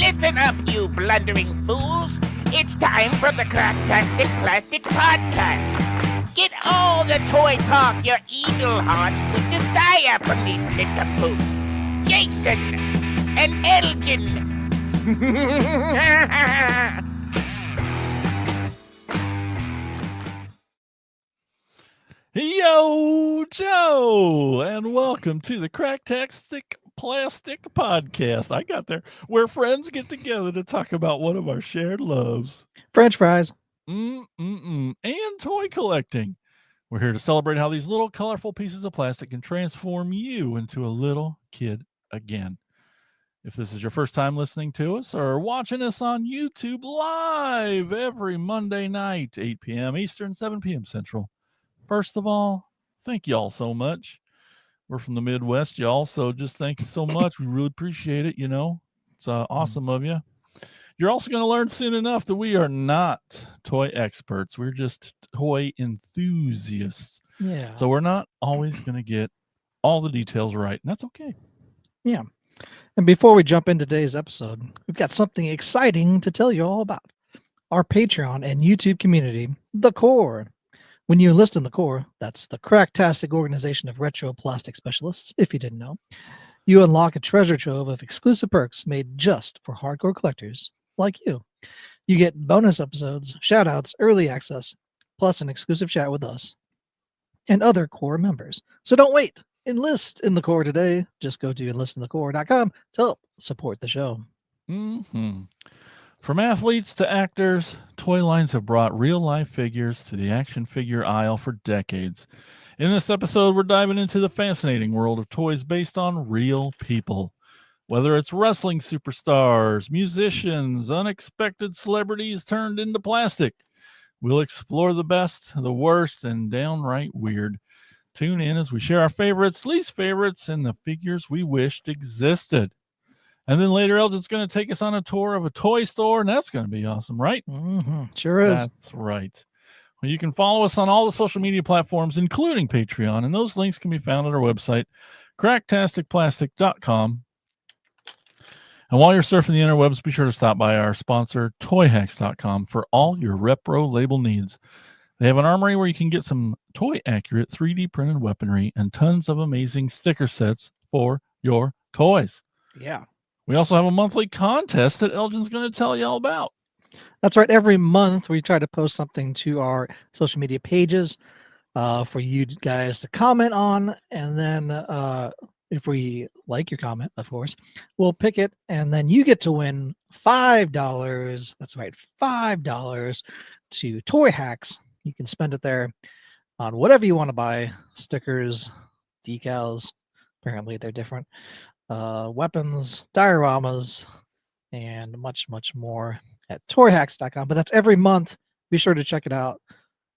Listen up, you blundering fools. It's time for the Cracktastic Plastic Podcast. Get all the toy talk your evil hearts could desire from these nincompoops. Jason and Elgin. Yo, Joe, and welcome to the Cracktastic Plastic Podcast. I got there, where friends get together to talk about one of our shared loves. French fries. And toy collecting. We're here to celebrate how these little colorful pieces of plastic can transform you into a little kid again. If this is your first time listening to us or watching us on YouTube live every Monday night, 8 p.m. Eastern, 7 p.m. Central. First of all, thank you all so much. We're from the Midwest, y'all, so just thank you so much. We really appreciate it, you know. It's awesome of you. You're also going to learn soon enough that we are not toy experts. We're just toy enthusiasts. Yeah. So we're not always going to get all the details right, and that's okay. Yeah. And before we jump into today's episode, we've got something exciting to tell you all about. Our Patreon and YouTube community, The Core. When you enlist in The Core, that's the Cracktastic organization of retro plastic specialists, if you didn't know, you unlock a treasure trove of exclusive perks made just for hardcore collectors like you. You get bonus episodes, shout-outs, early access, plus an exclusive chat with us and other Core members. So don't wait. Enlist in The Core today. Just go to enlistinthecore.com to help support the show. Mm-hmm. From athletes to actors, toy lines have brought real-life figures to the action figure aisle for decades. In this episode, we're diving into the fascinating world of toys based on real people. Whether it's wrestling superstars, musicians, unexpected celebrities turned into plastic, we'll explore the best, the worst, and downright weird. Tune in as we share our favorites, least favorites, and the figures we wished existed. And then later, Elgin's going to take us on a tour of a toy store, and that's going to be awesome, right? Mm-hmm. Sure is. That's right. Well, you can follow us on all the social media platforms, including Patreon, and those links can be found at our website, cracktasticplastic.com. And while you're surfing the interwebs, be sure to stop by our sponsor, toyhacks.com, for all your repro label needs. They have an armory where you can get some toy-accurate 3D printed weaponry and tons of amazing sticker sets for your toys. Yeah. We also have a monthly contest that Elgin's going to tell you all about. That's right. Every month we try to post something to our social media pages for you guys to comment on. And then if we like your comment, of course, we'll pick it. And then you get to win $5. That's right. $5 to Toy Hacks. You can spend it there on whatever you want to buy. Stickers, decals. Apparently they're different. Weapons, dioramas, and much, much more at toyhacks.com. But that's every month. Be sure to check it out.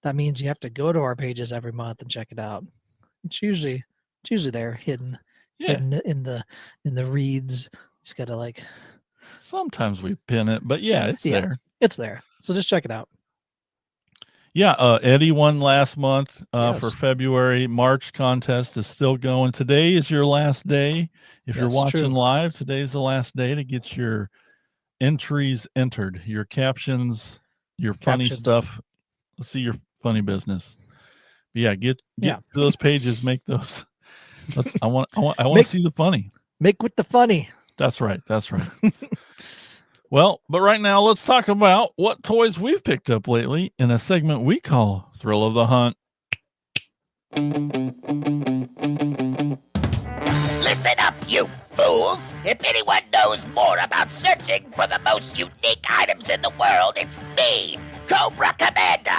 That means you have to go to our pages every month and check it out. It's usually there, hidden in the reads. Just gotta like. Sometimes we pin it, but yeah, it's there. It's there. So just check it out. Yeah, Eddie won last month Yes. for February. March contest is still going. Today is your last day. If you're watching live, today's the last day to get your entries entered, your captions, your funny stuff. Let's see your funny business. But yeah, get to those pages, make those. I want to see the funny. Make with the funny. That's right. That's right. Well, but right now, let's talk about what toys we've picked up lately in a segment we call Thrill of the Hunt. Listen up, you fools! If anyone knows more about searching for the most unique items in the world, it's me, Cobra Commander.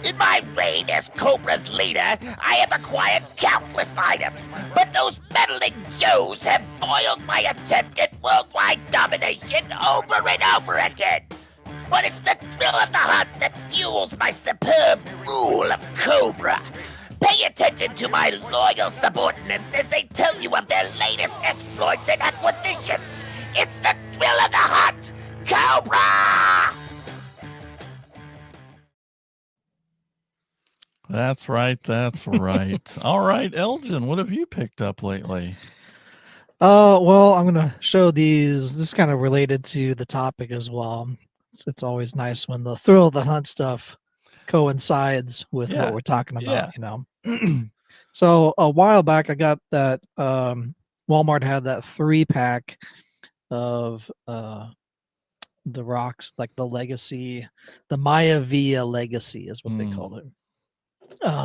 In my reign as Cobra's leader, I have acquired countless items, but those meddling Joes have foiled my attempt at worldwide domination over and over again. But it's the thrill of the hunt that fuels my superb rule of Cobra. Pay attention to my loyal subordinates as they tell you of their latest exploits and acquisitions. It's the thrill of the hunt, Cobra! That's right. That's right. All right, Elgin, what have you picked up lately? Well, I'm gonna show these. This is kind of related to the topic as well. It's always nice when the thrill of the hunt stuff coincides with Yeah, what we're talking about, yeah. So a while back, I got that Walmart had that 3-pack of the rocks, like the Legacy, the Maya Via Legacy is what they called it.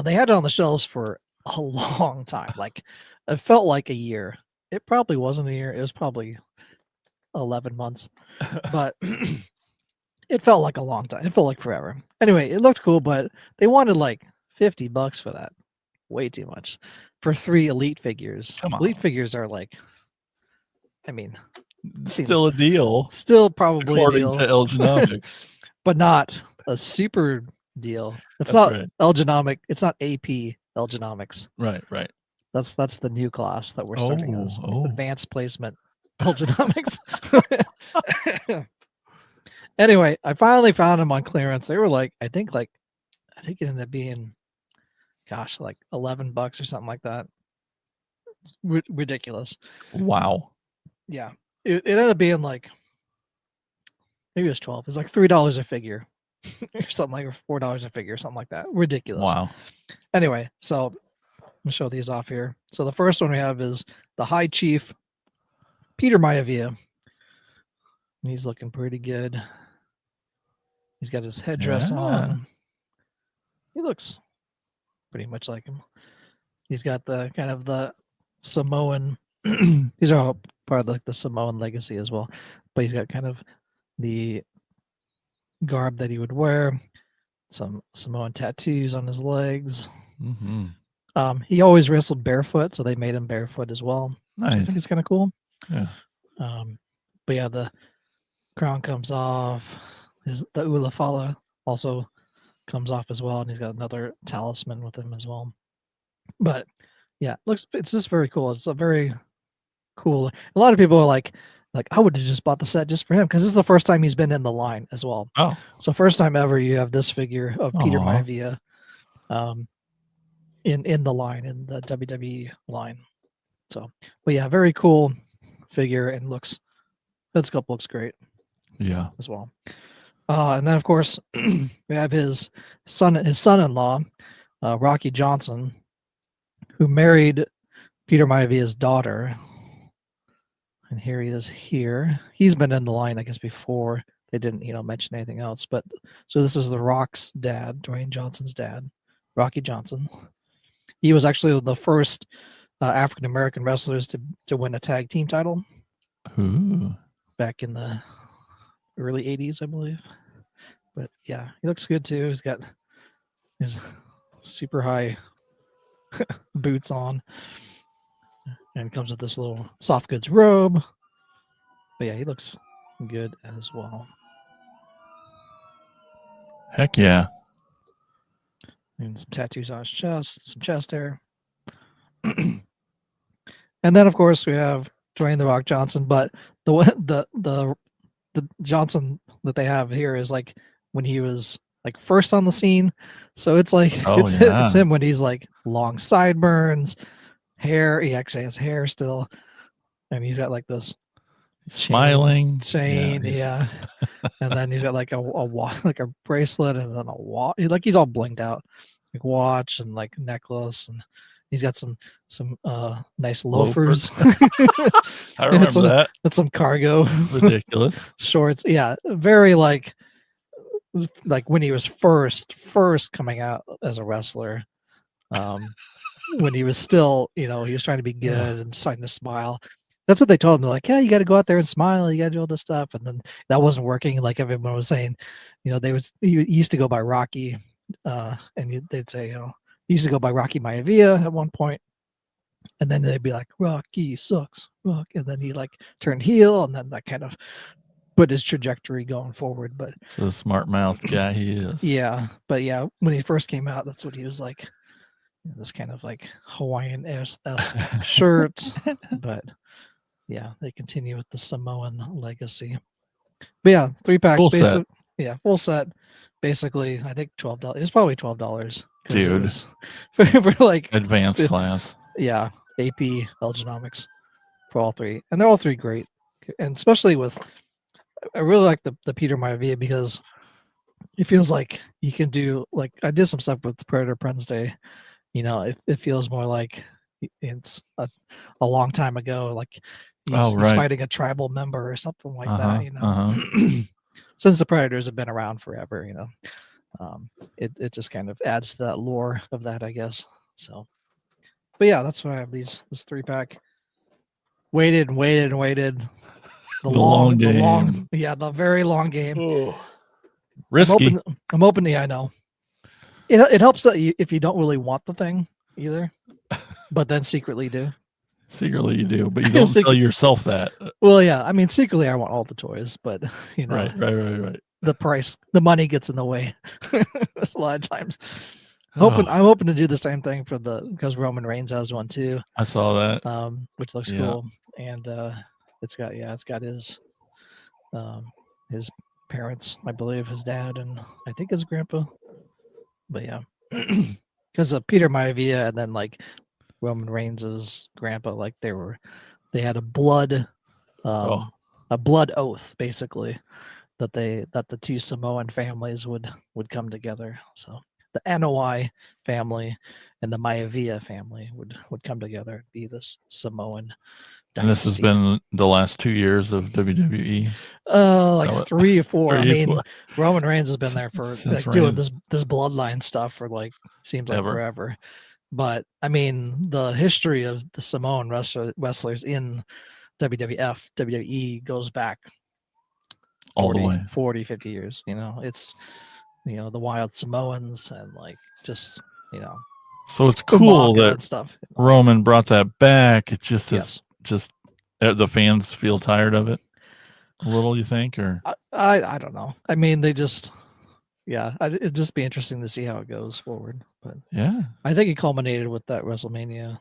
They had it on the shelves for a long time. Like it felt like a year. It probably wasn't a year. It was probably 11 months, but it felt like a long time. It felt like forever. Anyway, it looked cool, but they wanted like $50 for that. Way too much for 3 elite figures. Come on. Elite figures are like, I mean, Still a deal, still probably a according deal, to Elgenomics. but not a super deal. It's That's not right. Elgenomic. It's not AP Elgenomics. Right. That's the new class that we're starting as Oh. advanced placement Elgenomics. Anyway, I finally found them on clearance. They were like, I think it ended up being, gosh, like $11 or something like that. Ridiculous. Wow. Yeah, it ended up being like, maybe it was 12. It's like $3 a figure, or something like, or $4 a figure, something like that. Ridiculous. Wow. Anyway, so I'm gonna show these off here. So the first one we have is the High Chief Peter Maivia. And he's looking pretty good. He's got his headdress on. He looks pretty much like him. He's got the kind of the Samoan. These are all part of like the Samoan legacy as well, but he's got kind of the garb that he would wear. Some Samoan tattoos on his legs. Mm-hmm. He always wrestled barefoot, so they made him barefoot as well. Nice. I think it's kind of cool. Yeah. But yeah, the crown comes off. The Ulafala also comes off as well, and he's got another talisman with him as well. But yeah, it's just very cool. It's a very cool. A lot of people are like I would have just bought the set just for him because this is the first time he's been in the line as well. Oh. So first time ever you have this figure of Peter Maivia in the line, in the WWE line. So, but yeah, very cool figure, and that sculpt looks great. Yeah. As well. And then of course we have his son-in-law, Rocky Johnson, who married Peter Maivia's daughter. And here he is here. He's been in the line, I guess, before. They didn't, mention anything else. But so this is The Rock's dad, Dwayne Johnson's dad, Rocky Johnson. He was actually the first African American wrestlers to win a tag team title. Ooh. Back in the early 80s, I believe. But yeah, he looks good too. He's got his super high boots on, and comes with this little soft goods robe. But yeah, he looks good as well. Heck yeah. And some tattoos on his chest, some chest hair. And then of course we have Dwayne "The Rock" Johnson, but the Johnson that they have here is like when he was like first on the scene. So it's like it's him when he's like long sideburns, hair. He actually has hair still, and he's got like this smiling chain, yeah. And then he's got like a like a bracelet, and then a watch. Like he's all blinged out, like watch and like necklace, and he's got some nice loafers. I remember that. With some cargo. Ridiculous. Shorts. Yeah, very like when he was first coming out as a wrestler. When he was still, he was trying to be good and starting to smile. That's what they told him. They're like, yeah, you got to go out there and smile. You got to do all this stuff. And then that wasn't working. Like everyone was saying, he used to go by Rocky, and they'd say, he used to go by Rocky Maivia at one point. And then they'd be like, Rocky sucks, Rock. And then he like turned heel, and then that kind of put his trajectory going forward. But so the smart mouth guy he is. Yeah. But yeah, when he first came out, that's what he was like. This kind of like Hawaiian-esque shirt. But yeah, they continue with the Samoan legacy. But yeah, 3-pack. Full set. Yeah, full set. Basically, I think $12. It was probably $12. Dude. For like advanced class. Yeah, AP Elgenomics for all three, and they're all three great. And especially with, I really like the Peter Maivia because it feels like you can do, like, I did some stuff with Predator Prince Day. You know, it feels more like it's a long time ago. Like he's right. fighting a tribal member or something like that. You know, Uh-huh. since the Predators have been around forever, you know, it just kind of adds to that lore of that, I guess. So, but yeah, that's why I have this 3-pack. Waited and waited and waited. The long game. The very long game. Oh. Risky. I'm open. Yeah, I know. It helps that if you don't really want the thing either, but then secretly do. Secretly you do, but you don't tell yourself that. Well, yeah, I mean, secretly I want all the toys, but you know, right. The price, the money gets in the way. A lot of times. I'm hoping to do the same thing because Roman Reigns has one too. I saw that. Which looks cool, and it's got his parents, I believe, his dad and I think his grandpa. But yeah, because of Peter Maivia and then like Roman Reigns's grandpa, like they had a blood oath basically that the two Samoan families would come together. So the Anoa'i family and the Maivia family would come together and be this Samoan dynasty. And this has been the last 2 years of WWE. Like 3 or 4. I mean, 4. Roman Reigns has been there for like doing this bloodline stuff for like seems like forever. But I mean, the history of the Samoan wrestlers in WWF, WWE goes back all the way 40, 50 years. You know, it's, you know, the Wild Samoans and like just, you know. So it's cool that stuff. Roman brought that back. It just is just the fans feel tired of it a little, you think, or I don't know. I mean, they just it'd just be interesting to see how it goes forward. But yeah, I think it culminated with that WrestleMania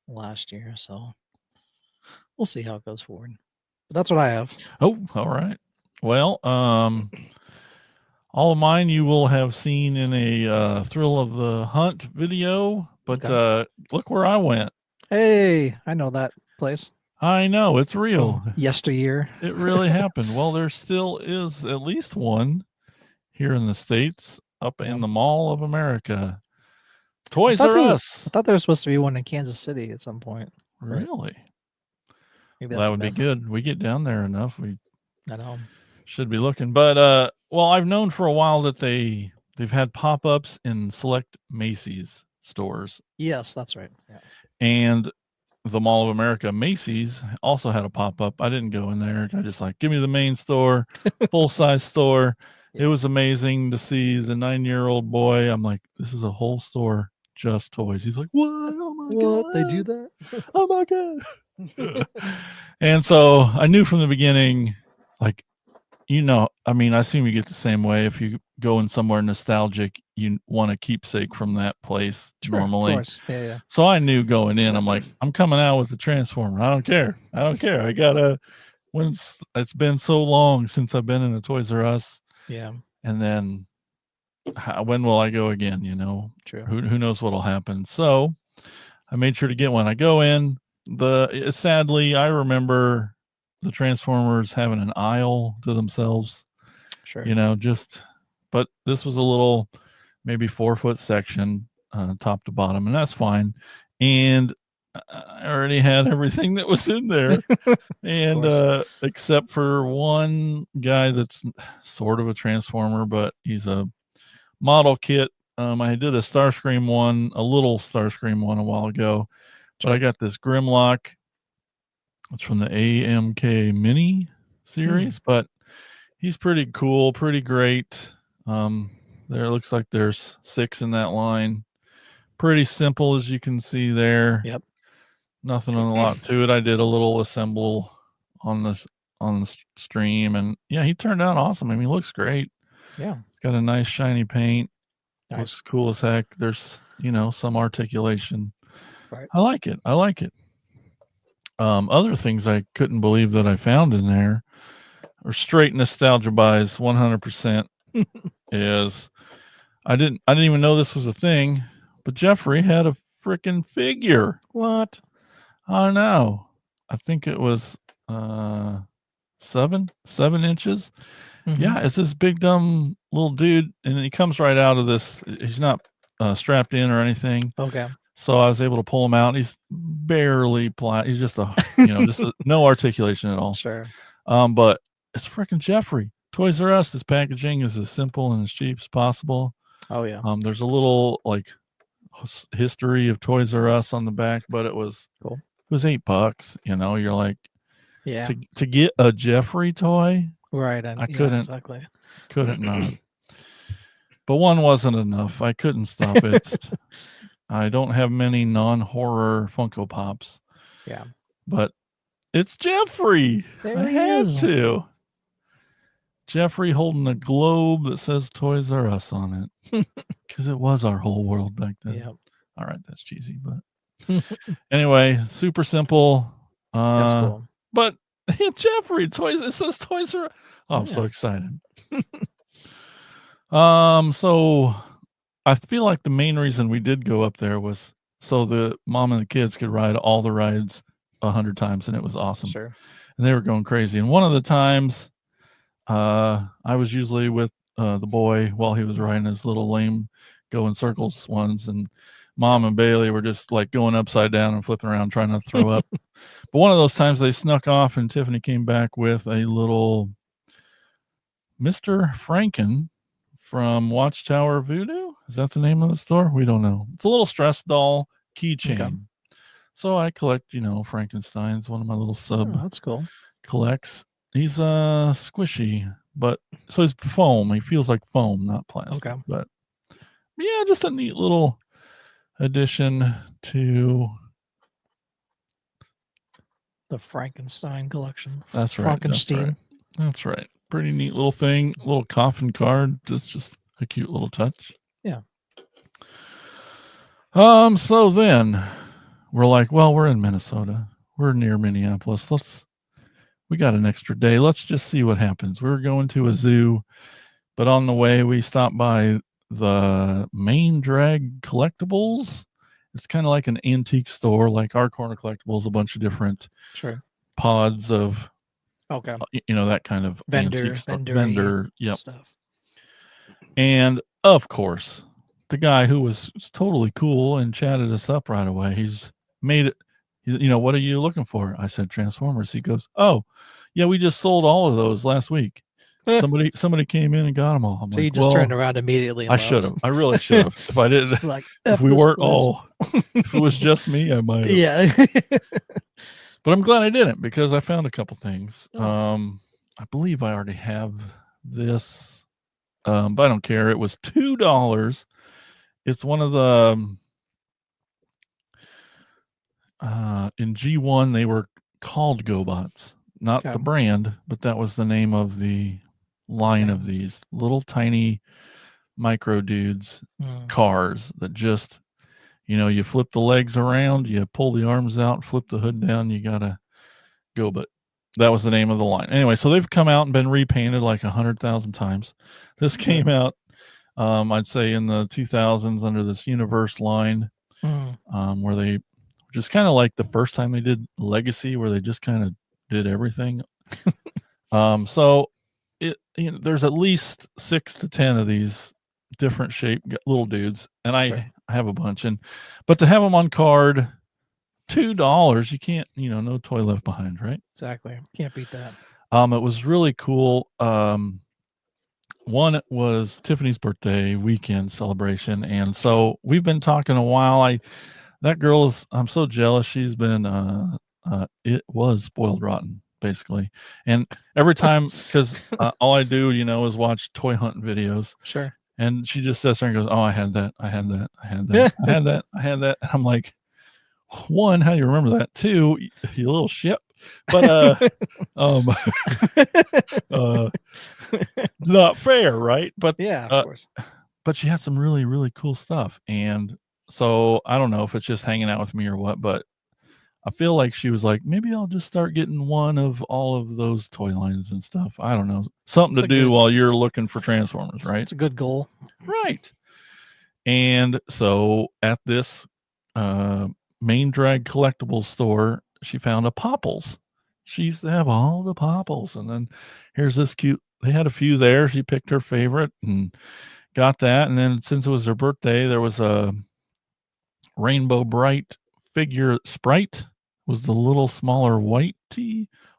last year, so we'll see how it goes forward. But that's what I have. Oh, all right. Well, all of mine you will have seen in a Thrill of the Hunt video, but look where I went. Hey, I know that place. I know, it's real. From yesteryear. It really happened. Well, there still is at least one here in the States up in the Mall of America. Toys R Us. I thought there was supposed to be one in Kansas City at some point. Really? Maybe that would be good. We get down there enough. I know. Should be looking. But well, I've known for a while that they've had pop-ups in select Macy's stores. Yes, that's right. Yeah. And the Mall of America, Macy's, also had a pop-up. I didn't go in there. I just like, give me the main store, full-size store. Yeah. It was amazing to see the 9-year-old boy. I'm like, this is a whole store just toys. He's like, what? Oh my God. They do that? Oh my God. And so I knew from the beginning, like, you know, I mean, I assume you get the same way. If you go in somewhere nostalgic, you want a keepsake from that place normally. Of course. Yeah. So I knew going in, I'm like, I'm coming out with the Transformer. I don't care. I gotta, it's been so long since I've been in a Toys R Us. Yeah. And then when will I go again? You know, true. Who knows what'll happen. So I made sure to get one. I go in, sadly, I remember the Transformers having an aisle to themselves. Sure. You know, but this was a little, maybe 4-foot section, top to bottom, and that's fine. And I already had everything that was in there. And except for one guy that's sort of a Transformer, but he's a model kit. I did a Starscream one, a little Starscream one a while ago, but I got this Grimlock. It's from the AMK mini series, but he's pretty cool, pretty great. There looks like there's 6 in that line. Pretty simple, as you can see there. Yep. Nothing a lot to it. I did a little assemble on the stream, and yeah, he turned out awesome. I mean, he looks great. Yeah. It's got a nice shiny paint. Nice. Looks cool as heck. There's, you know, some articulation. Right. I like it. Other things I couldn't believe that I found in there are straight nostalgia buys. 100% is I didn't even know this was a thing, but Jeffrey had a freaking figure. What? I know. I think it was 7 inches. Mhm. Yeah, it's this big dumb little dude, and he comes right out of this. He's not strapped in or anything. Okay. So I was able to pull him out. He's barely He's just no articulation at all. Sure. But it's freaking Jeffrey. Toys R Us. This packaging is as simple and as cheap as possible. Oh yeah. There's a little like history of Toys R Us on the back, but it was Cool. It was $8. You're like, Yeah. to get a Jeffrey toy, Right. I couldn't exactly. couldn't not. But one wasn't enough. I couldn't stop it. I don't have many non-horror Funko Pops. Yeah. But it's Jeffrey. There I he had is. to. Jeffrey holding a globe that says Toys R Us on it. Because it was our whole world back then. Yeah. All right, that's cheesy, but anyway, super simple. That's cool. But Jeffrey, it says Toys R Us. Oh, I'm so excited. So I feel like the main reason we did go up there was so the mom and the kids could ride all the rides 100 times, and it was awesome. Sure. And they were going crazy. And one of the times, I was usually with the boy while he was riding his little lame go in circles ones, and Mom and Bailey were just like going upside down and flipping around trying to throw up. But one of those times they snuck off, and Tiffany came back with a little Mr. Franken from Watchtower Voodoo. Is that the name of the store? We don't know. It's a little stress doll keychain. Okay. So I collect, Frankenstein's, one of my little that's cool. collects. He's squishy, but so he's foam. He feels like foam, not plastic. Okay. But yeah, just a neat little addition to the Frankenstein collection. That's right. Frankenstein. That's right. Pretty neat little thing. A little coffin card. Just a cute little touch. Yeah. So then we're like, well, we're in Minnesota. We're near Minneapolis. We got an extra day. Let's just see what happens. We were going to a zoo, but on the way we stopped by the Main Drag Collectibles. It's kind of like an antique store, like our Corner Collectibles, a bunch of different pods of that kind of vendor stuff. And of course, the guy who was totally cool and chatted us up right away, he's made it. What are you looking for? I said Transformers. He goes, oh yeah, we just sold all of those last week. Somebody came in and got them all. I'm so you just turned around immediately. I should have. I really should have. If I didn't, if we weren't all, if it was just me, I might have. Yeah. But I'm glad I didn't, because I found a couple things. I believe I already have this, but I don't care. It was $2. It's one of the in G1 they were called GoBots, not the brand, but that was the name of the line of these little tiny micro dudes cars that just you flip the legs around, you pull the arms out, flip the hood down, you gotta go. But that was the name of the line. Anyway, so they've come out and been repainted like 100,000 times. This came out I'd say in the 2000s under this Universe line, where they just kind of like the first time they did Legacy, where they just kind of did everything. So there's at least 6 to 10 of these different shaped little dudes, and I have a bunch. But to have them on card, $2, you can't, no toy left behind, right? Exactly. Can't beat that. It was really cool. One was Tiffany's birthday weekend celebration, and so we've been talking a while. I'm so jealous. She's been it was spoiled rotten, basically. And every time, because all I do, is watch toy hunting videos. Sure. And she just sits there and goes, oh, I had that. I had that. I had that. I had that. I had that. And I'm like, one, how do you remember that? Two, you little shit. But not fair, right? But yeah, of course. But she had some really, really cool stuff. And so I don't know if it's just hanging out with me or what, but I feel like she was like, maybe I'll just start getting one of all of those toy lines and stuff. I don't know. Something to do while you're looking for Transformers, right? It's a good goal. Right. And so at this Main Drag Collectibles store, she found a Popples. She used to have all the Popples, and then here's this cute. They had a few there. She picked her favorite and got that. And then since it was her birthday, there was a Rainbow Bright figure Sprite. Was the little smaller white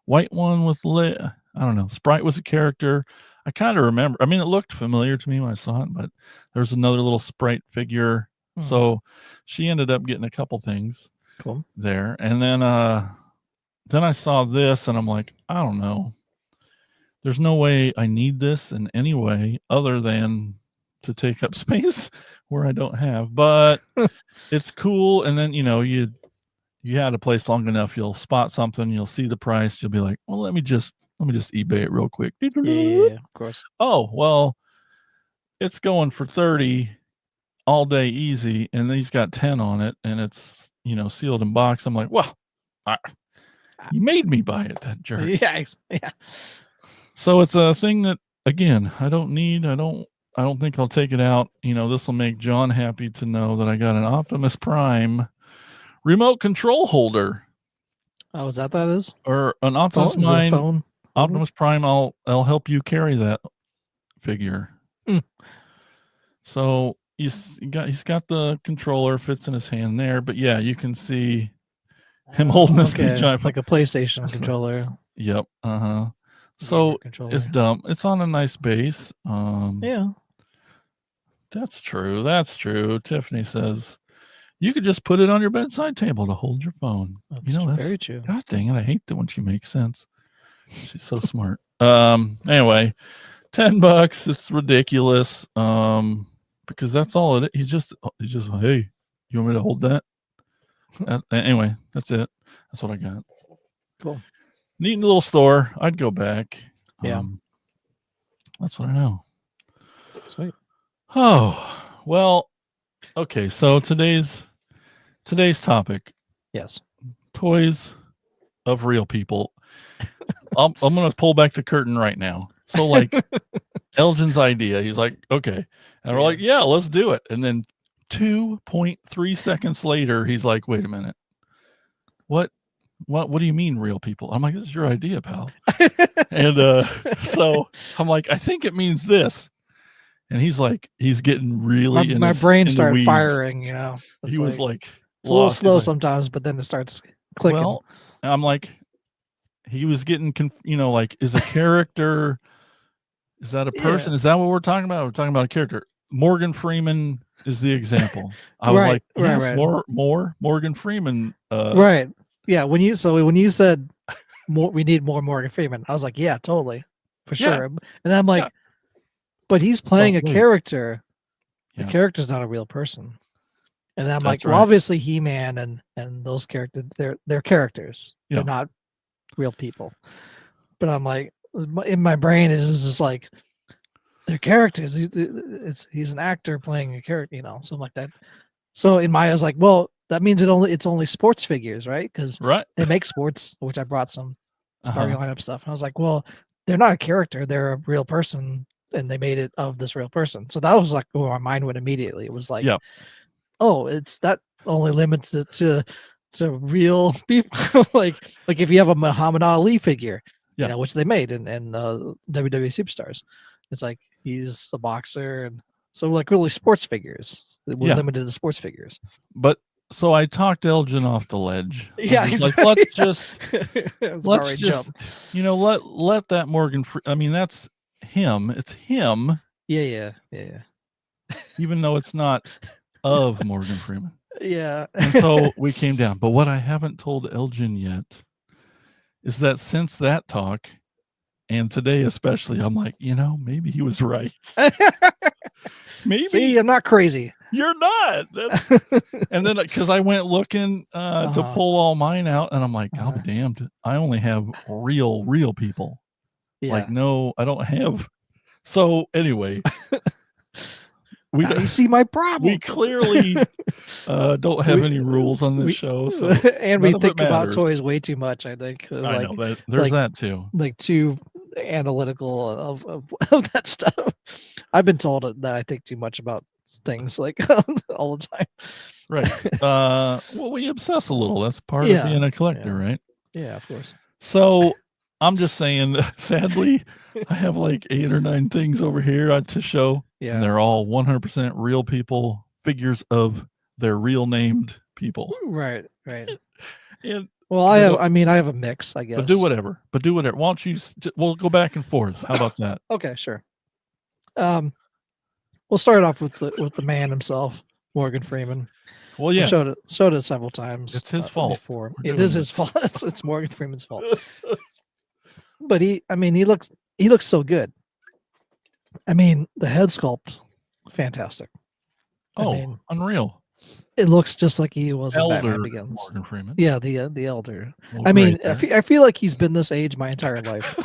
one with I don't know. Sprite was a character. I kind of remember. I mean, it looked familiar to me when I saw it, but there's another little Sprite figure. So she ended up getting a couple things there. And then I saw this and I'm like, I don't know. There's no way I need this in any way other than to take up space where I don't have, but it's cool. And then, you had a place long enough, you'll spot something, you'll see the price, you'll be like, well, let me just eBay it real quick. Yeah, of course. Oh, well, it's going for 30 all day easy, and then he's got 10 on it, and it's sealed in box. I'm like, well, you made me buy it, that jerk. Yeah. So it's a thing that, again, I don't need. I don't think I'll take it out. This will make John happy to know that I got an Optimus Prime remote control holder. Oh, is that is? Or an Optimus phone? Optimus Prime. I'll help you carry that figure. So he's got the controller, fits in his hand there, but yeah, you can see him holding this big giant, like a PlayStation controller. Yep. So it's dumb. It's on a nice base. Yeah. That's true. Tiffany says you could just put it on your bedside table to hold your phone. That's very true. God dang it. I hate that when she makes sense. She's so smart. Anyway, $10. It's ridiculous. Because that's all it is. He's just, hey, you want me to hold that? Anyway, that's it. That's what I got. Cool. Neat little store. I'd go back. Yeah. That's what I know. Sweet. Oh, well, okay. So today's topic. Yes. Toys of real people. I'm going to pull back the curtain right now. So like Elgin's idea, he's like, okay. And we're like, yeah, let's do it. And then 2.3 seconds later, he's like, wait a minute. What do you mean real people? I'm like, this is your idea, pal. And so I'm like, I think it means this. And he's like, he's getting really my brain started firing, He was like it's a little slow sometimes, but then it starts clicking. Well, I'm like, he was getting like, is a character, is that a person? Is that what we're talking about? We're talking about a character. Morgan Freeman is the example. I was like, yes, right. more Morgan Freeman. Right. Yeah. When you said we need more Morgan Freeman, I was like, yeah, totally, for sure. And I'm like, but he's playing a character. The character's not a real person. And then I'm like, well, obviously He-Man and those characters, they're characters. Yeah. They're not real people. But I'm like, in my brain, it was just like, they're characters. He's an actor playing a character, something like that. So in my, I was like, well, that means it's only sports figures, right? Because they make sports, which I brought some starting lineup stuff. And I was like, well, they're not a character; they're a real person, and they made it of this real person. So that was like where my mind went immediately. It was like, oh, it's that only limits it to real people. like if you have a Muhammad Ali figure, which they made in WWE Superstars, it's like he's a boxer, and so like really sports figures. We're limited to sports figures. But so I talked Elgin off the ledge. Yeah, he's like, let's just let that Morgan. I mean, that's him. It's him. Yeah. Even though it's not of Morgan Freeman. Yeah. And so we came down. But what I haven't told Elgin yet is that since that talk, and today especially, I'm like, maybe he was right. Maybe. See, I'm not crazy. You're not. And then because I went looking to pull all mine out, and I'm like, I'll be damned. I only have real people. Yeah. Like, no, I don't have. So anyway, you see my problem. We clearly don't have any rules on this show. So and we think about toys way too much, I think. I know that. There's that too. Like too analytical of that stuff. I've been told that I think too much about things like all the time. Right. Well, we obsess a little. That's part of being a collector, right? Yeah, of course. So I'm just saying, sadly, I have like 8 or 9 things over here to show. Yeah. And they're all 100% real people, figures of their real named people. Right. And Well, I have a mix, I guess. But do whatever. Why don't you? We'll go back and forth. How about that? Okay, sure. We'll start off with the man himself, Morgan Freeman. Well, yeah, showed it several times. It's his fault. Before. It is his fault. It's Morgan Freeman's fault. But he looks so good. I mean, the head sculpt, fantastic. Unreal. It looks just like he was in Batman Elder Begins. Morgan Freeman. Yeah, the elder. Well, I mean, great I feel like he's been this age my entire life.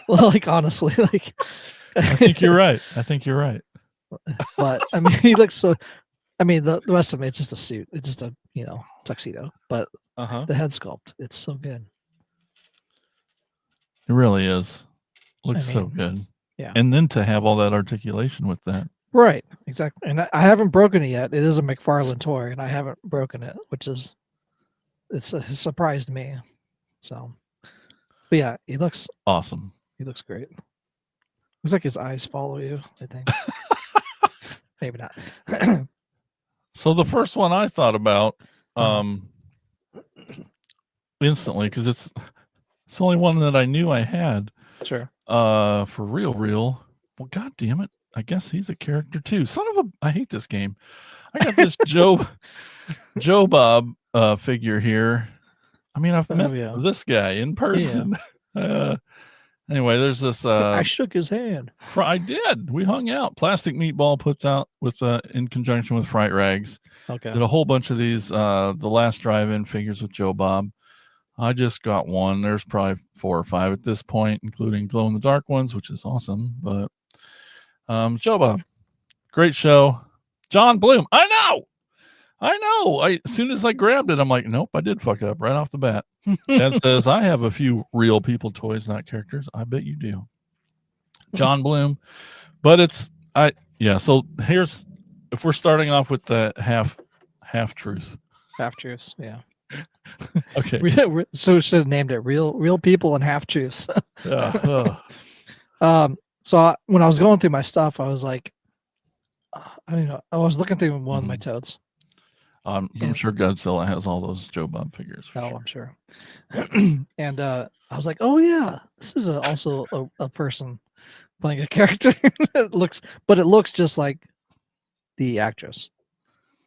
Well, like honestly, like I think you're right. But I mean, he looks so. I mean, the rest of him, it's just a suit. It's just a tuxedo. But the head sculpt, it's so good. It really is. Looks so good. Yeah. And then to have all that articulation with that. Right. Exactly. And I haven't broken it yet. It is a McFarlane toy, and I haven't broken it, which is it's surprised me. So, but yeah, he looks awesome. He looks great. Looks like his eyes follow you, I think. Maybe not. So the first one I thought about instantly, because it's the only one that I knew I had. Sure. For real. Well, god damn it. I guess he's a character too. I hate this game. I got this Joe Bob figure here. I mean, I've met this guy in person. Yeah. Anyway, there's this. I shook his hand. I did. We hung out. Plastic Meatball puts out with in conjunction with Fright Rags. Okay. Did a whole bunch of these. The last drive-in figures with Joe Bob. I just got one. There's probably 4 or 5 at this point, including glow in the dark ones, which is awesome. But Joe Bob, great show. John Bloom. I know. As soon as I grabbed it, I'm like, nope, I did fuck up right off the bat. Dad says, I have a few real people toys, not characters. I bet you do. John Bloom. But so here's, if we're starting off with the half truths. Half truths, yeah. Okay. So we should have named it real people and half truths. Yeah. So when I was going through my stuff, I was like, I don't know. I was looking through one of my totes. I'm sure Godzilla has all those Joe Bob figures. I'm sure. And I was like, oh yeah, this is also a person playing a character. It looks just like the actress,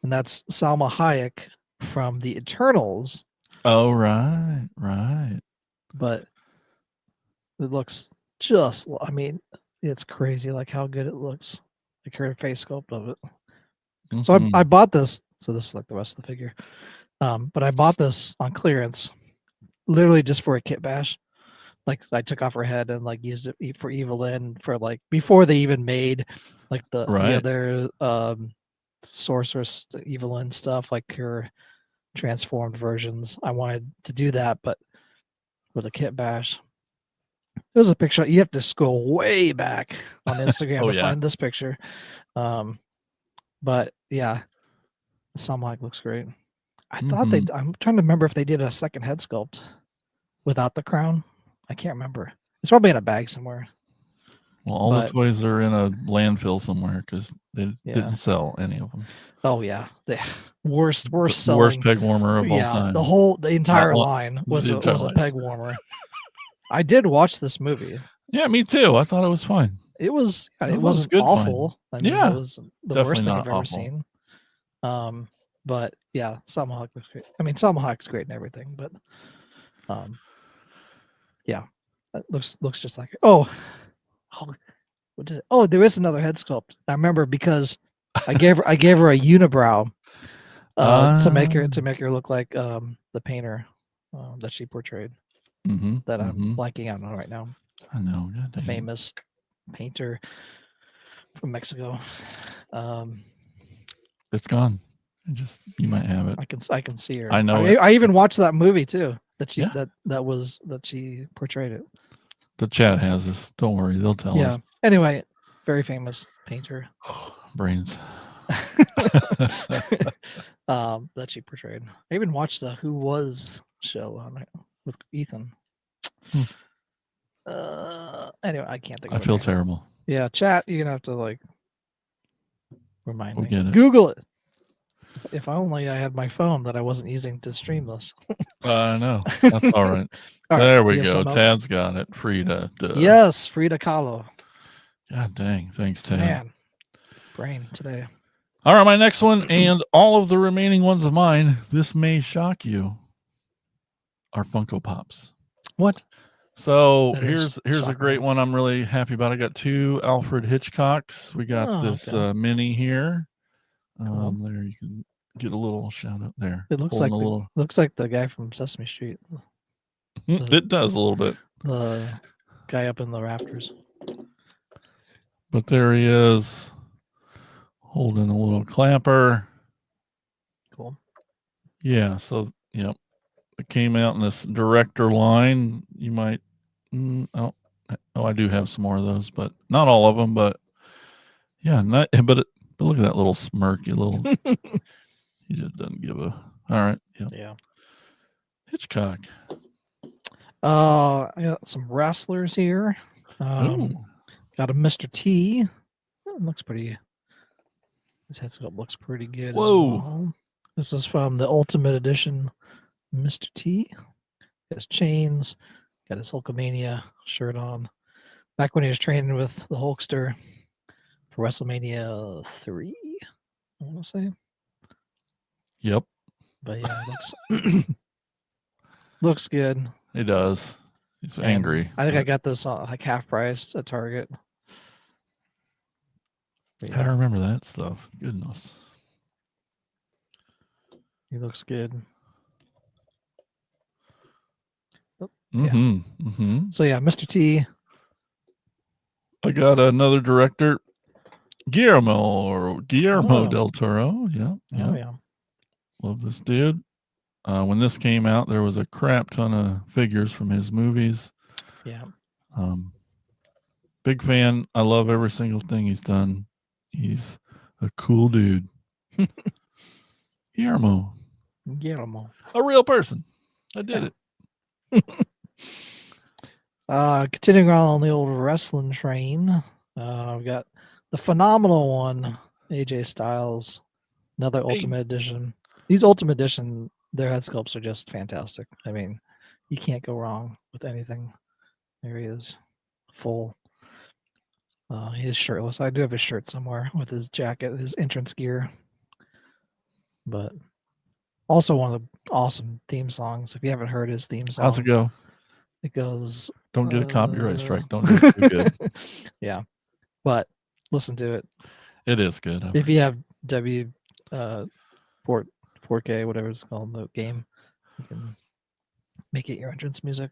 and that's Salma Hayek from the Eternals. Oh right. But it looks just. I mean, it's crazy, like how good it looks. Like her face sculpt of it. Mm-hmm. So I bought this. So this is like the rest of the figure. But I bought this on clearance, literally just for a kit bash. Like I took off her head and like used it for Evelyn for like before they even made like the other Sorceress Evelyn stuff, like her transformed versions. I wanted to do that, but with a kit bash. There's a picture. You have to scroll way back on Instagram to find this picture. But yeah, Salma looks great. I thought I'm trying to remember if they did a second head sculpt without the crown. I can't remember. It's probably in a bag somewhere. Well, all the toys are in a landfill somewhere because they didn't sell any of them. Oh yeah, the worst selling, worst peg warmer of all time. The entire line was a peg warmer. I did watch this movie. Yeah, me too. I thought it was fine. It was. It wasn't good. Awful. Fine. I mean, it was the worst thing I've ever seen. But yeah, Salma Hayek looks great. I mean, Salma Hayek's great and everything, but yeah, it looks just like it. Oh, what is it? Oh, there is another head sculpt. I remember because I gave her a unibrow to make her look like the painter that she portrayed. That I'm blanking out on right now. I know. The famous painter from Mexico. It's gone. You might have it. I can see her. I know. I even watched that movie too. That she portrayed it. The chat has this. Don't worry, they'll tell us. Anyway, very famous painter. Brains. That she portrayed. I even watched the Who Was show on it with Ethan. Hmm. Anyway, I can't think I of it. feel right. terrible. Yeah, chat, you're gonna have to like remind We'll me. get it. Google it. If only I had my phone that I wasn't using to stream this. I know. That's all right. All right, There we you have go. something else? Tad's got it. Frida. Duh. Yes, Frida Kahlo. God dang. Thanks, Tad. Man, brain today. All right, my next one, and all of the remaining ones of mine, this may shock you, are Funko Pops. What? So That is here's a shocking. great one I'm really happy about. I got 2 Alfred Hitchcocks. We got Oh, this okay. mini here. Cool. There you can get a little shout out there. It looks Holding like a little. looks like the guy from Sesame Street. It does a little bit. The guy up in the rafters. But there he is, holding a little clapper. Cool. Yeah, so yep, it came out in this director line. You might, I do have some more of those, but not all of them. But yeah, but look at that little smirk, you little. He just doesn't give a. All right, Yeah. Hitchcock. I got some wrestlers here. Got a Mr. T. It looks pretty. His head sculpt looks pretty good. Whoa. As well. This is from the Ultimate Edition Mr. T. Got his chains, got his Hulkamania shirt on. Back when he was training with the Hulkster for WrestleMania 3, I want to say. Yep. But yeah, it looks looks good. He does. He's And angry. I think I got this like half price at Target. But I yeah, remember that stuff. Goodness. he looks good. So yeah, Mr. T. I got another director, Guillermo del Toro. Yeah. Oh yeah. Love this dude. When this came out, there was a crap ton of figures from his movies. Yeah. Big fan. I love every single thing he's done. He's a cool dude. Guillermo. A real person. I did it. Continuing on the old wrestling train, we've got the phenomenal one, AJ Styles, another Ultimate Edition. These Ultimate Edition, their head sculpts are just fantastic. I mean, you can't go wrong with anything. There he is, full. He is shirtless. I do have his shirt somewhere with his jacket, his entrance gear. But also one of the awesome theme songs. If you haven't heard his theme song, How's it go? It goes. Don't get a copyright strike. Don't do it too good. Yeah, but listen to it. It is good. If you have 4K, whatever it's called, the game, you can make it your entrance music.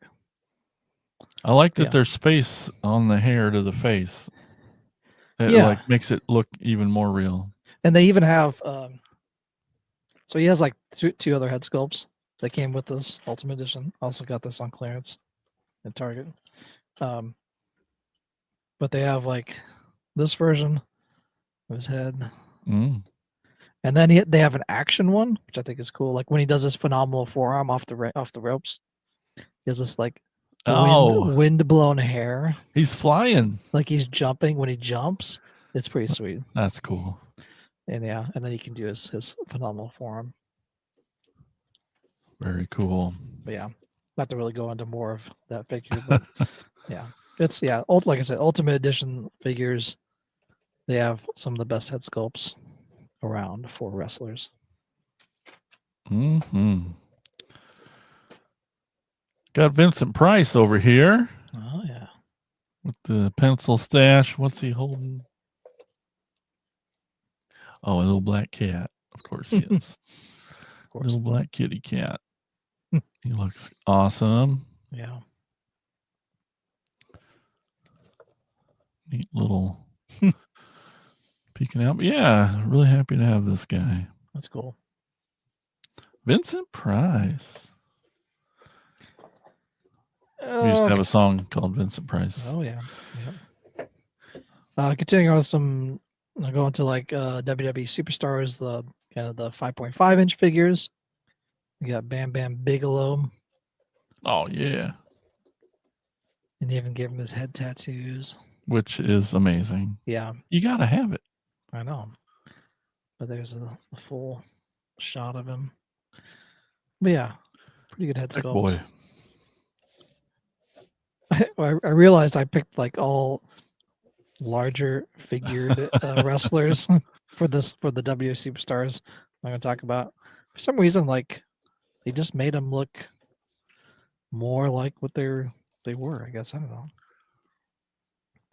I like that there's space on the hair to the face. It like makes it look even more real. And they even have so he has like two other head sculpts that came with this Ultimate Edition. Also got this on clearance at Target. But they have like this version of his head. And then they have an action one, which I think is cool. Like when he does this phenomenal forearm off the ropes, he has this like wind blown hair. He's flying. Like he's jumping when he jumps. It's pretty sweet. That's cool. And and then he can do his phenomenal forearm. Very cool. But yeah, not to really go into more of that figure, but it's like I said, Ultimate Edition figures. They have some of the best head sculpts around for wrestlers. Got Vincent Price over here. Oh yeah. With the pencil stash. What's he holding? Oh, a little black cat. Of course he is. Of course. Little black kitty cat. He looks awesome. Yeah. Neat little peeking out. But yeah, really happy to have this guy. That's cool. Vincent Price. We used to have a song called Vincent Price. Oh yeah. Continuing on with some I'll go into like WWE Superstars, the kind of the 5.5-inch figures. You got Bam Bam Bigelow, Oh yeah, and they even gave him his head tattoos. which is amazing. Yeah, You gotta have it. I know. But there's a full shot of him. But yeah, pretty good head Big sculpt. boy. I realized I picked like all larger figured wrestlers for the W Superstars I'm going to talk about. For some reason, like they just made them look more like what they were. I guess I don't know.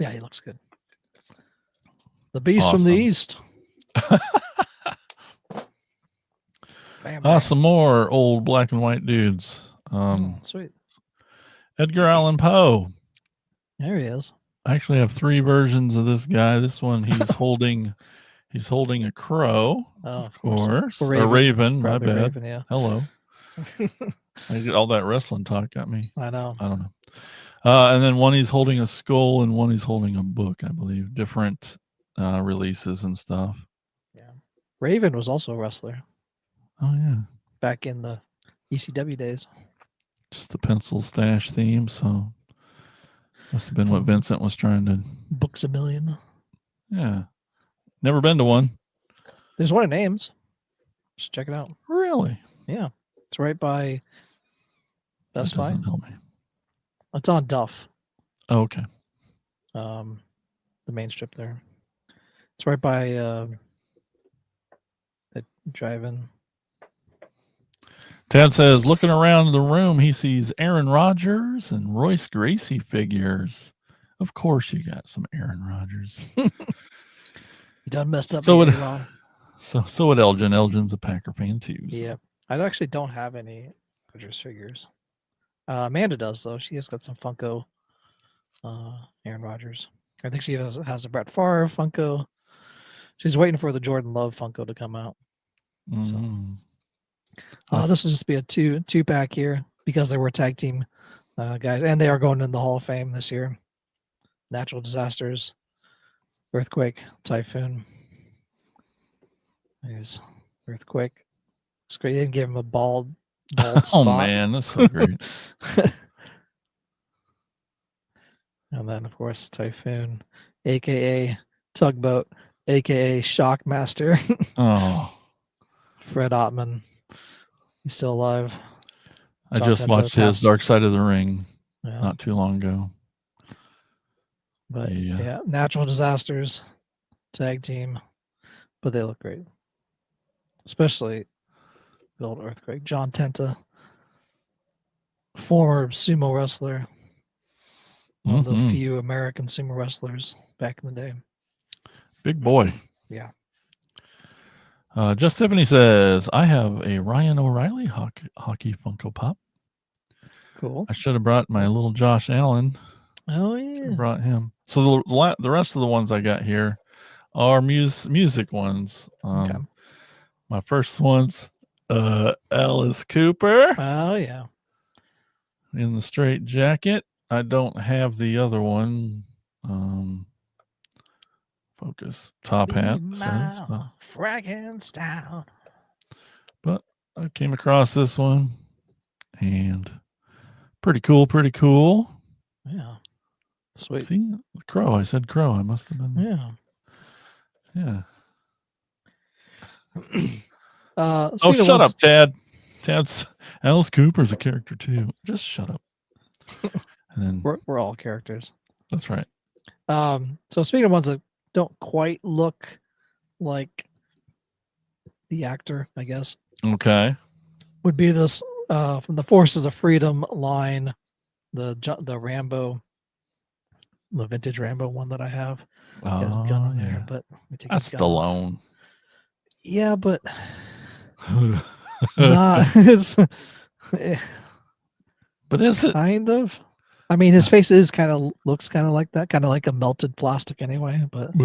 Yeah, he looks good. The Beast from the Awesome. East. Bam, bam. Some more old black and white dudes. Oh, sweet. Edgar Allan Poe. There he is. I actually have 3 versions of this guy. This one he's holding a crow, Oh, of course. A A raven, my Probably bad. Raven, yeah. Hello. All that wrestling talk got me. I know. I don't know. And then one he's holding a skull and one he's holding a book, I believe. Different releases and stuff. Yeah. Raven was also a wrestler Oh yeah. back in the ECW days. Just the pencil stash theme, so must have been what Vincent was trying to. Books a Million. Yeah. Never been to one. There's one in Ames. Just check it out. Really? Yeah. It's right by Best That Buy. doesn't help me. It's on Duff. Oh, okay. The main strip there. It's right by the drive-in. Tad says, looking around the room, he sees Aaron Rodgers and Royce Gracie figures. Of course, you got some Aaron Rodgers. You done messed up. So again, would- Ron. So would Elgin. Elgin's a Packer fan too. So. Yeah. I actually don't have any Rodgers figures. Amanda does though. She has got some Funko Aaron Rodgers. I think she has a Brett Favre Funko. She's waiting for the Jordan Love Funko to come out. Mhm. This will just be a two pack here because they were tag team guys, and they are going in the Hall of Fame this year. Natural disasters, earthquake, typhoon. There's earthquake. It's great. They didn't give him a bald spot. Oh man, that's so great. And then of course Typhoon, aka Tugboat, aka Shockmaster. Oh, Fred Ottman. He's still alive. I John just Tento watched his passed. Dark Side of the Ring Yeah. not too long ago. But Yeah. yeah, natural disasters, tag team, but they look great. Especially the old earthquake. John Tenta, former sumo wrestler, one of the Mhm. few American sumo wrestlers back in the day. Big boy. Yeah. Just Tiffany says, I have a Ryan O'Reilly hockey Funko Pop. Cool. I should have brought my little Josh Allen. Oh Should yeah. have brought him. So the rest of the ones I got here are music ones. Okay. My first one's Alice Cooper Oh yeah. in the straight jacket. I don't have the other one. Focus top hat says, Frankenstein. but I came across this one and pretty cool. Yeah. Sweet. See, crow. I said crow. I must have been. Yeah. Oh, Speaking of shut ones- up, Tad. Tad's Alice Cooper's a character too. Just shut up. And then We're all characters. that's right. So speaking of ones that don't quite look like the actor, I guess, Okay. would be this from the Forces of Freedom line, the Rambo, the vintage Rambo one that I have. It has a gun Oh on there, yeah. but let me take That's the gun off. Stallone. Yeah, but not it's But is it? kind of. I mean, his face is looks kind of like that, kind of like a melted plastic anyway. But they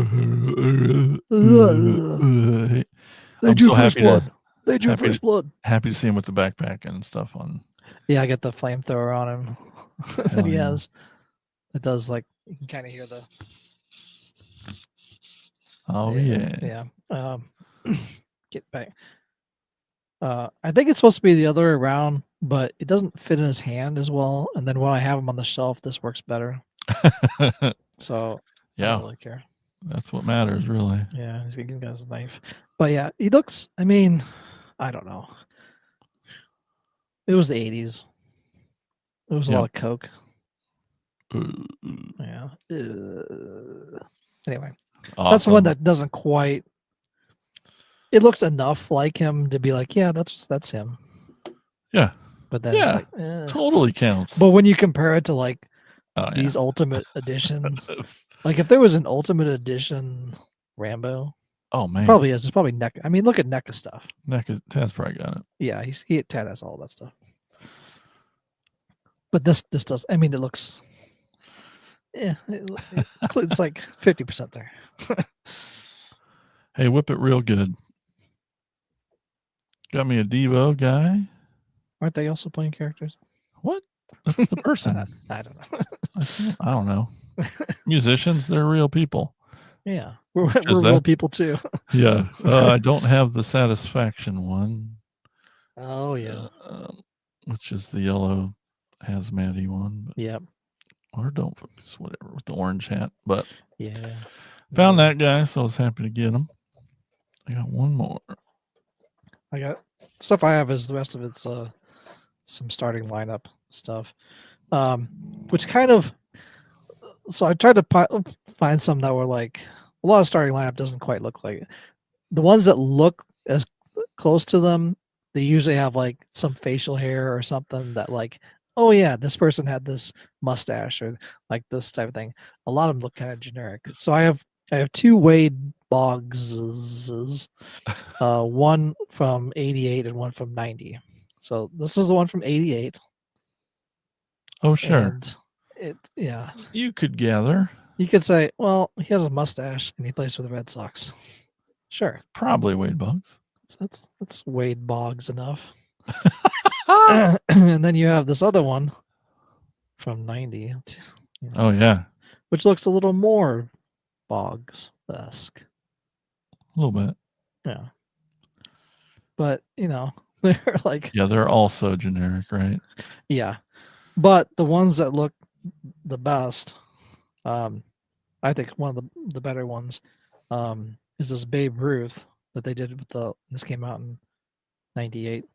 I'm drew so first happy blood. They drew happy first blood. happy to see him with the backpack and stuff on. Yeah, I get the flamethrower on him. Hell He yeah. has. It does like you can kind of hear the. Oh yeah. Get back. I think it's supposed to be the other way around, but it doesn't fit in his hand as well. And then when I have him on the shelf, this works better. So I Yeah, don't really care. that's what matters, really. Yeah, he's giving us a knife. But yeah, he looks. I mean, I don't know. It was the 80s. It was a Yep. lot of coke. Ooh, Yeah. Anyway, awesome. that's the one that doesn't quite. It looks enough like him to be like, yeah, that's him. Yeah. But then Yeah, it's like, totally counts. But when you compare it to like Oh, these yeah. Ultimate Edition, like if there was an Ultimate Edition Rambo, Oh man, probably is. It's probably NECA. I mean, look at NECA stuff. Tad's probably got it. Yeah, Tad has all that stuff. But this does. I mean, it looks. Yeah, it's like 50% there. Hey, whip it real good. Got me a Devo guy. Aren't they also playing characters? What? That's the person. I don't know. I don't know. Musicians, they're real people. Yeah, we're real people too. Yeah. I don't have the Satisfaction one. Oh yeah. Which is the yellow hazmat-y one. But, yep. Or don't focus, whatever, with the orange hat. But yeah. Found that guy, so I was happy to get him. I got one more. I got stuff I have is the rest of it's some starting lineup stuff. Which kind of, so I tried to find some that were like, a lot of starting lineup doesn't quite look like it. The ones that look as close to them, they usually have like some facial hair or something that like, oh yeah, this person had this mustache or like this type of thing. A lot of them look kind of generic. So I have 2 Wade Boggs, one from 88 and one from 90. So this is the one from 88. Oh, sure. And you could gather. You could say, well, he has a mustache and he plays for the Red Sox. Sure. It's probably Wade Boggs. That's Wade Boggs enough. And then you have this other one from 90. Oh, yeah. Which looks a little more Boggs-esque. A little bit. Yeah. But, they're like... Yeah, they're all so generic, right? Yeah. But the ones that look the best, I think one of the better ones is this Babe Ruth that they did with this came out in 98.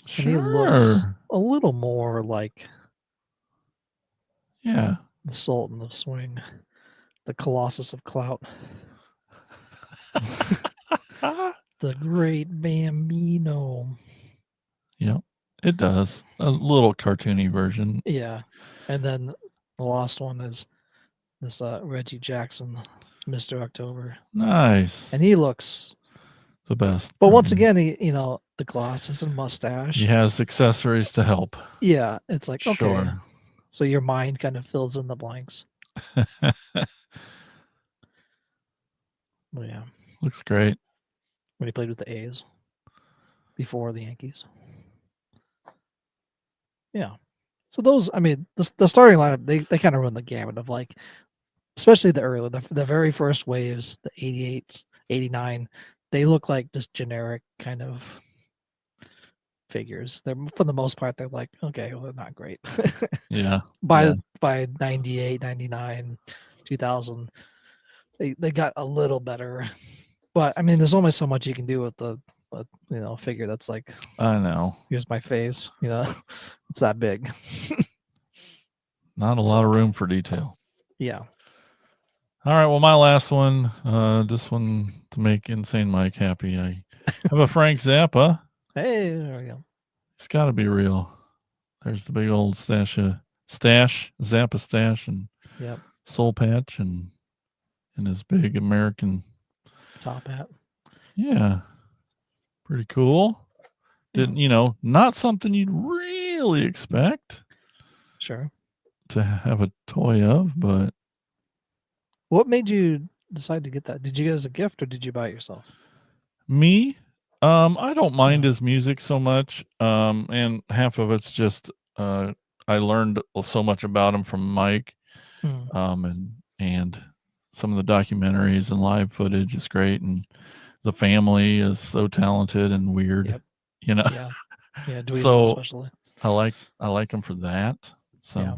Sure. And he looks a little more like the Sultan of Swing, the Colossus of Clout, the Great Bambino. Yep, it does. A little cartoony version. Yeah. And then the last one is this Reggie Jackson, Mr. October. Nice. And he looks the best. But once again, he, the glasses and mustache. He has accessories to help. Yeah, it's like, okay. Sure. So your mind kind of fills in the blanks. Well, yeah. Looks great. When he played with the A's before the Yankees. Yeah. So those, I mean, the starting lineup, they kind of run the gamut of like, especially the very first waves, the 88s, 89, they look like just generic kind of figures. They're, for the most part, they're like, okay, well, they're not great. Yeah. By 98, 99, 2000, they got a little better. But I mean, there's only so much you can do with the figure that's like, I know. Here's my face. It's that big. Not a lot of room for detail. Yeah. All right. Well, my last one, this one to make Insane Mike happy. I have a Frank Zappa. Hey, there we go. It's got to be real. There's the big old Zappa stash, and soul patch, and his big American top hat. Yeah. Pretty cool. Didn't, not something you'd really expect. Sure. To have a toy of, but. What made you decide to get that? Did you get it as a gift or did you buy it yourself? Me? I don't mind his music so much. And half of it's just, I learned so much about him from Mike. And some of the documentaries and live footage is great, and the family is so talented and weird. Yep. You know. Yeah, Dweezil So especially. I like him for that. So, Yeah.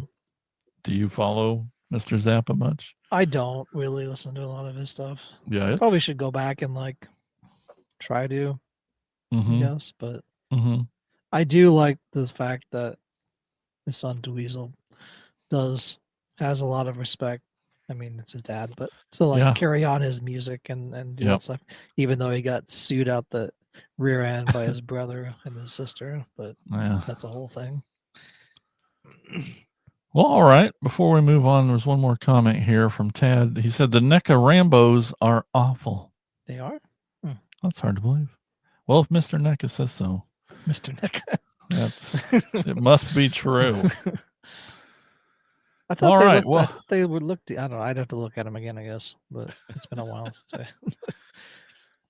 do you follow Mr. Zappa much? I don't really listen to a lot of his stuff. Yeah, Probably should go back and like try to, I guess, but I do like the fact that his son Dweezil has a lot of respect. I mean, it's his dad, but to like carry on his music and do that stuff, even though he got sued out the rear end by his brother and his sister, but that's a whole thing. Well, all right. Before we move on, there's one more comment here from Tad. He said the NECA Rambos are awful. They are? That's hard to believe. Well, if Mr. NECA says so. Mr. NECA. It must be true. I thought they would look. I don't know. I'd have to look at them again, I guess. But it's been a while since I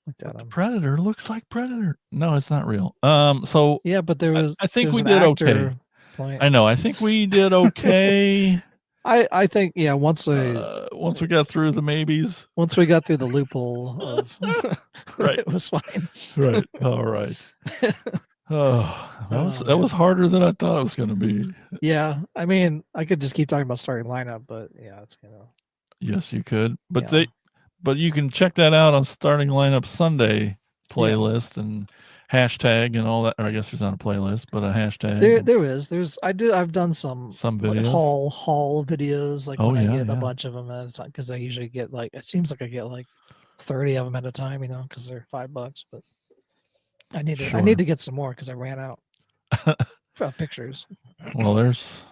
looked at them. Predator looks like Predator. No, it's not real. So yeah, but there was. I think we did okay. I know. I think we did okay. I think once we got through the maybes. Once we got through the loophole of right, it was fine. Right. All right. That was harder than I thought it was going to be. Yeah, I mean, I could just keep talking about starting lineup, but it's Yes, you could, but but you can check that out on Starting Lineup Sunday playlist and hashtag and all that. Or I guess there's not a playlist, but a hashtag. I've done some videos, haul videos, like when I get a bunch of them at a time, because I usually get it seems like I get like 30 of them at a time, because they're $5, but I need to get some more because I ran out of pictures. Well, there's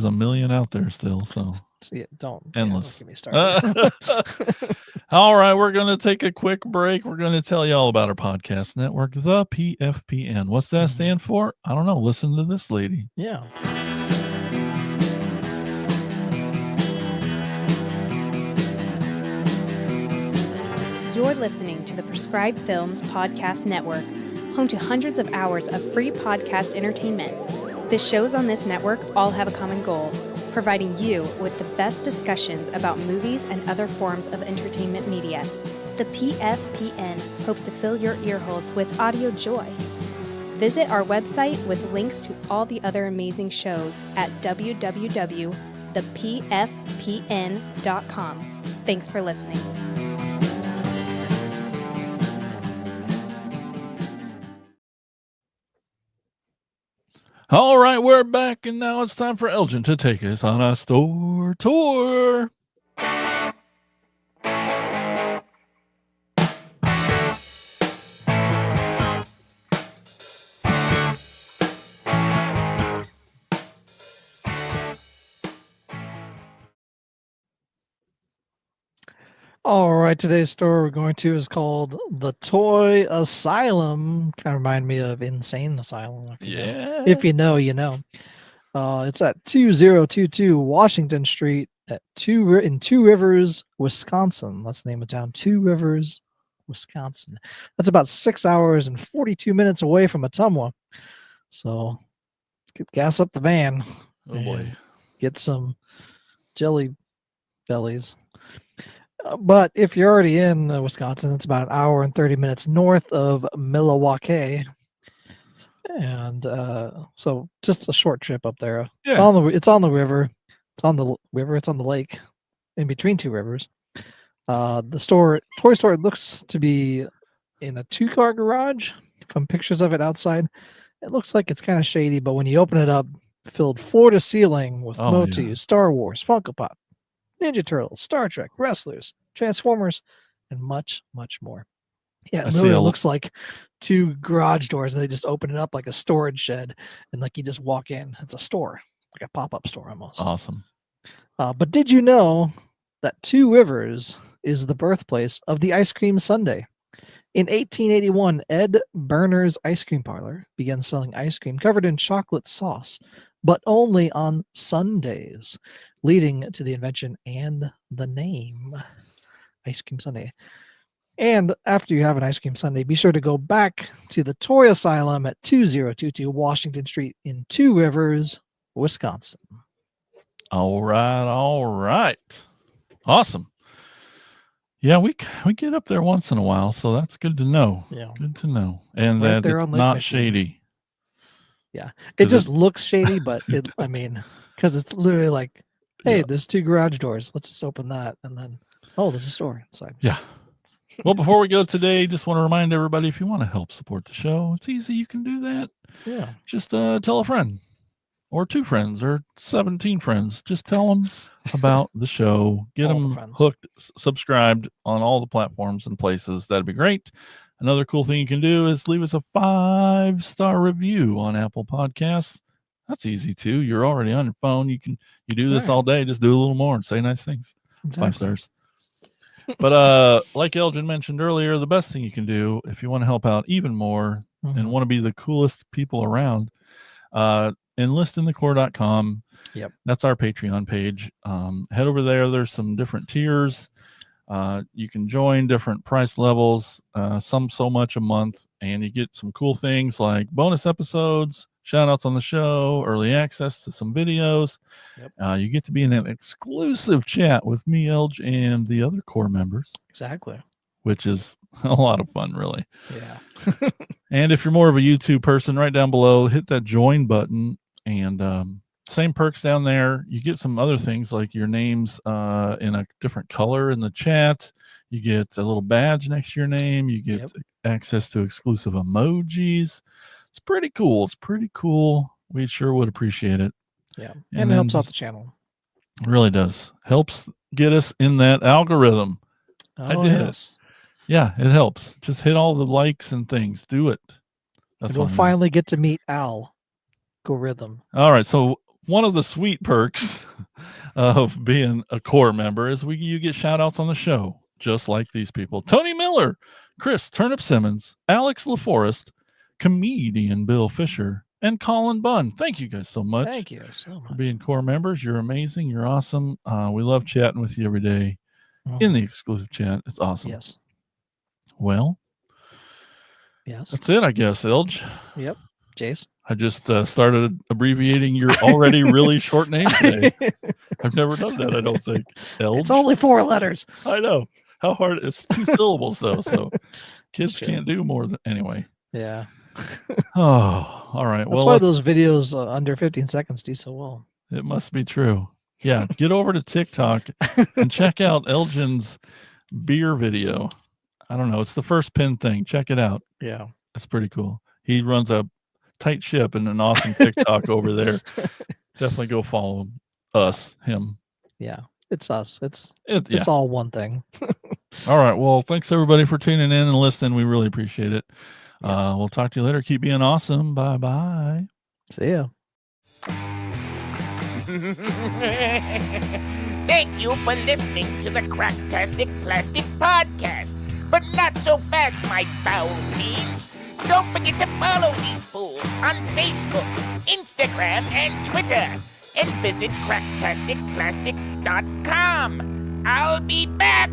a million out there still, so don't endless. Don't get me started. All right, we're going to take a quick break. We're going to tell you all about our podcast network, the PFPN. What's that stand for? I don't know. Listen to this lady. Yeah. You're listening to the Prescribed Films Podcast Network, home to hundreds of hours of free podcast entertainment. The shows on this network all have a common goal: providing you with the best discussions about movies and other forms of entertainment media. The PFPN hopes to fill your earholes with audio joy. Visit our website with links to all the other amazing shows at www.thepfpn.com. Thanks for listening. All right, we're back, and now it's time for Elgin to take us on a store tour. All right, today's store we're going to is called the Toy Asylum. Kind of remind me of Insane Asylum. If you know, you know. It's at 2022 Washington Street in Two Rivers, Wisconsin. That's the name of town, Two Rivers, Wisconsin. That's about 6 hours and 42 minutes away from Ottumwa. So gas up the van. Oh boy. Get some jelly bellies. But if you're already in Wisconsin, it's about an hour and 30 minutes north of Milwaukee. And so just a short trip up there. Yeah. It's on the river. It's on the lake in between two rivers. The toy store looks to be in a 2-car garage from pictures of it outside. It looks like it's kind of shady, but when you open it up, filled floor to ceiling with Motu, Star Wars, Funko Pop, Ninja Turtles, Star Trek, wrestlers, Transformers, and much, much more. Yeah, it really looks like 2 garage doors, and they just open it up like a storage shed, and like you just walk in. It's a store, like a pop-up store almost. Awesome. But did you know that Two Rivers is the birthplace of the ice cream sundae? In 1881, Ed Berner's Ice Cream Parlor began selling ice cream covered in chocolate sauce, but only on Sundays, leading to the invention and the name Ice Cream Sundae. And after you have an ice cream sundae, be sure to go back to the Toy Asylum at 2022 Washington Street in Two Rivers, Wisconsin. All right. Awesome. Yeah, we get up there once in a while, so that's good to know. Yeah. Good to know. And Right that there it's on Lake not Michigan. shady. Yeah. It 'Cause just looks shady, but because it's literally like, hey, Yeah. there's 2 garage doors. Let's just open that. And then, oh, there's a store inside. Yeah. Well, before we go today, just want to remind everybody, if you want to help support the show, it's easy. You can do that. Yeah. Just tell a friend or 2 friends or 17 friends. Just tell them about the show. Get All the them friends. hooked, subscribed on all the platforms and places. That'd be great. Another cool thing you can do is leave us a 5-star review on Apple Podcasts. That's easy too. You're already on your phone. You do this Right. all day. Just do a little more and say nice things. Exactly. 5 stars. But like Elgin mentioned earlier, the best thing you can do if you want to help out even more and want to be the coolest people around, enlistinthecorps.com. Yep. That's our Patreon page. Head over there. There's some different tiers. You can join different price levels, some so much a month, and you get some cool things like bonus episodes, shout outs on the show, early access to some videos. Yep. You get to be in an exclusive chat with me, Elge, and the other Corps members, Exactly. which is a lot of fun, really. Yeah. And if you're more of a YouTube person, right down below, hit that join button, and same perks down there. You get some other things like your names in a different color in the chat. You get a little badge next to your name. You get access to exclusive emojis. It's pretty cool. We sure would appreciate it. Yeah. And it helps out the channel. Really does. Helps get us in that algorithm. Oh, I did yes. it. Yeah, it helps. Just hit all the likes and things. Do it. And we'll finally get to meet Al Algorithm. All right. So one of the sweet perks of being a Corps member is you get shout outs on the show, just like these people. Tony Miller, Chris Turnip Simmons, Alex LaForest, comedian Bill Fisher, and Colin Bunn. Thank you guys so much. Thank you so much for being Corps members. You're amazing. You're awesome. We love chatting with you every day in the exclusive chat. It's awesome. Yes. Well, yes. That's it, I guess, Elge. Yep. Jace. I just started abbreviating your already really short name today. I've never done that, I don't think. Elge. It's only 4 letters. I know. How hard? It's 2 syllables, though, so kids can't do more than... Anyway. Yeah. Oh, all right. That's why those videos under 15 seconds do so well. It must be true. Yeah, get over to TikTok and check out Elgin's beer video. I don't know. It's the first pin thing. Check it out. Yeah. It's pretty cool. He runs a tight ship and an awesome TikTok over there. Definitely go follow him. Yeah. It's us. It's yeah. all one thing. All right. Well, thanks everybody for tuning in and listening. We really appreciate it. Yes. We'll talk to you later. Keep being awesome. Bye-bye. See ya. Thank you for listening to the Cracktastic Plastic Podcast. But not so fast, my foul fiends. Don't forget to follow these fools on Facebook, Instagram, and Twitter. And visit cracktasticplastic.com. I'll be back.